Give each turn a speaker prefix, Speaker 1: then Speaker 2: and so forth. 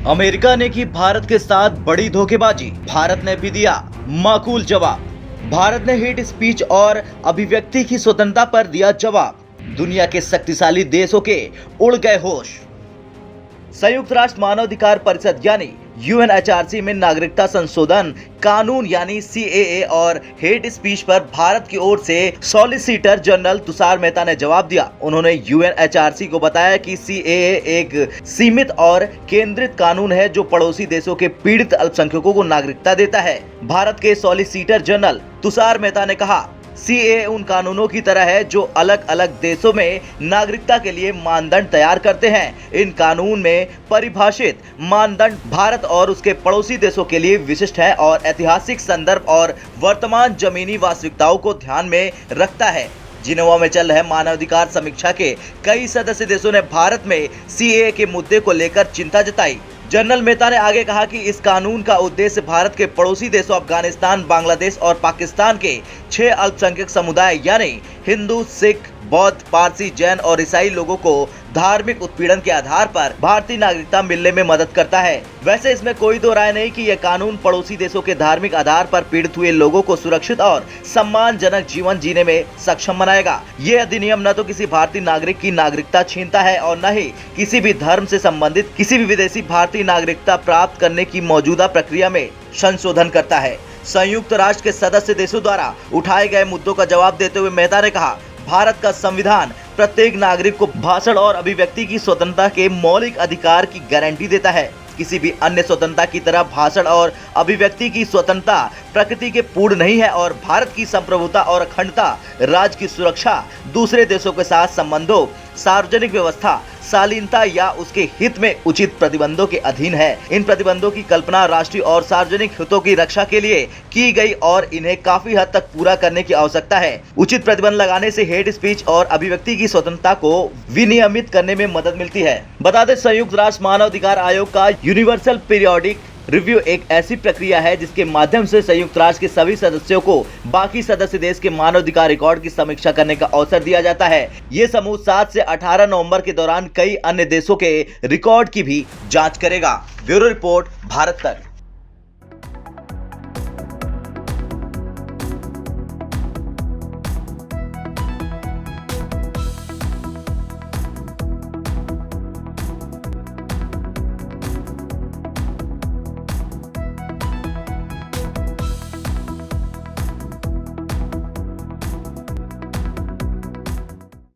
Speaker 1: America ने की भारत के साथ बड़ी धोखेबाजी, भारत ने भी दिया माकूल जवाब। भारत ने हेट स्पीच और अभिव्यक्ति की स्वतंत्रता पर दिया जवाब। दुनिया के शक्तिशाली देशों के उड़ गए होश। संयुक्त राष्ट्र मानवाधिकार परिषद यानी यूएनएचआरसी में नागरिकता संशोधन कानून यानी सीएए और हेट स्पीच पर भारत की ओर से सॉलिसिटर जनरल तुषार मेहता ने जवाब दिया। उन्होंने यूएनएचआरसी को बताया कि सीएए एक सीमित और केंद्रित कानून है जो पड़ोसी देशों के पीड़ित अल्पसंख्यकों को नागरिकता देता है। भारत के सॉलिसिटर जनरल तुषार मेहता ने कहा, सीएए उन कानूनों की तरह है जो अलग अलग देशों में नागरिकता के लिए मानदंड तैयार करते हैं। इन कानून में परिभाषित मानदंड भारत और उसके पड़ोसी देशों के लिए विशिष्ट है और ऐतिहासिक संदर्भ और वर्तमान जमीनी वास्तविकताओं को ध्यान में रखता है। जिनेवा में चल रहे मानवाधिकार समीक्षा के कई सदस्य देशों ने भारत में सीएए के मुद्दे को लेकर चिंता जताई। जनरल मेहता ने आगे कहा कि इस कानून का उद्देश्य भारत के पड़ोसी देशों अफगानिस्तान, बांग्लादेश और पाकिस्तान के 6 अल्पसंख्यक समुदाय यानी हिंदू, सिख, बौद्ध, पारसी, जैन और ईसाई लोगों को धार्मिक उत्पीड़न के आधार पर भारतीय नागरिकता मिलने में मदद करता है। वैसे इसमें कोई दो राय नहीं कि यह कानून पड़ोसी देशों के धार्मिक आधार पर पीड़ित हुए लोगों को सुरक्षित और सम्मानजनक जीवन जीने में सक्षम बनाएगा। ये अधिनियम न तो किसी भारतीय नागरिक की नागरिकता छीनता है और न ही किसी भी धर्म से संबंधित किसी भी विदेशी भारतीय नागरिकता प्राप्त करने की मौजूदा प्रक्रिया में संशोधन करता है। संयुक्त राष्ट्र के सदस्य देशों द्वारा उठाए गए मुद्दों का जवाब देते हुए मेहता ने कहा, भारत का संविधान प्रत्येक नागरिक को भाषण और अभिव्यक्ति की स्वतंत्रता के मौलिक अधिकार की गारंटी देता है। किसी भी अन्य स्वतंत्रता की तरह भाषण और अभिव्यक्ति की स्वतंत्रता प्रकृति के पूर्ण नहीं है और भारत की संप्रभुता और अखंडता, राज्य की सुरक्षा, दूसरे देशों के साथ संबंधों, सार्वजनिक व्यवस्था, शालीनता या उसके हित में उचित प्रतिबंधों के अधीन है। इन प्रतिबंधों की कल्पना राष्ट्रीय और सार्वजनिक हितों की रक्षा के लिए की गई और इन्हें काफी हद तक पूरा करने की आवश्यकता है। उचित प्रतिबंध लगाने से हेट स्पीच और अभिव्यक्ति की स्वतंत्रता को विनियमित करने में मदद मिलती है। बता दें, संयुक्त राष्ट्र मानवाधिकार आयोग का यूनिवर्सल पीरियोडिक रिव्यू एक ऐसी प्रक्रिया है जिसके माध्यम से संयुक्त राष्ट्र के सभी सदस्यों को बाकी सदस्य देश के मानवाधिकार रिकॉर्ड की समीक्षा करने का अवसर दिया जाता है। ये समूह 7 से 18 नवंबर के दौरान कई अन्य देशों के रिकॉर्ड की भी जांच करेगा। ब्यूरो रिपोर्ट, भारत तक।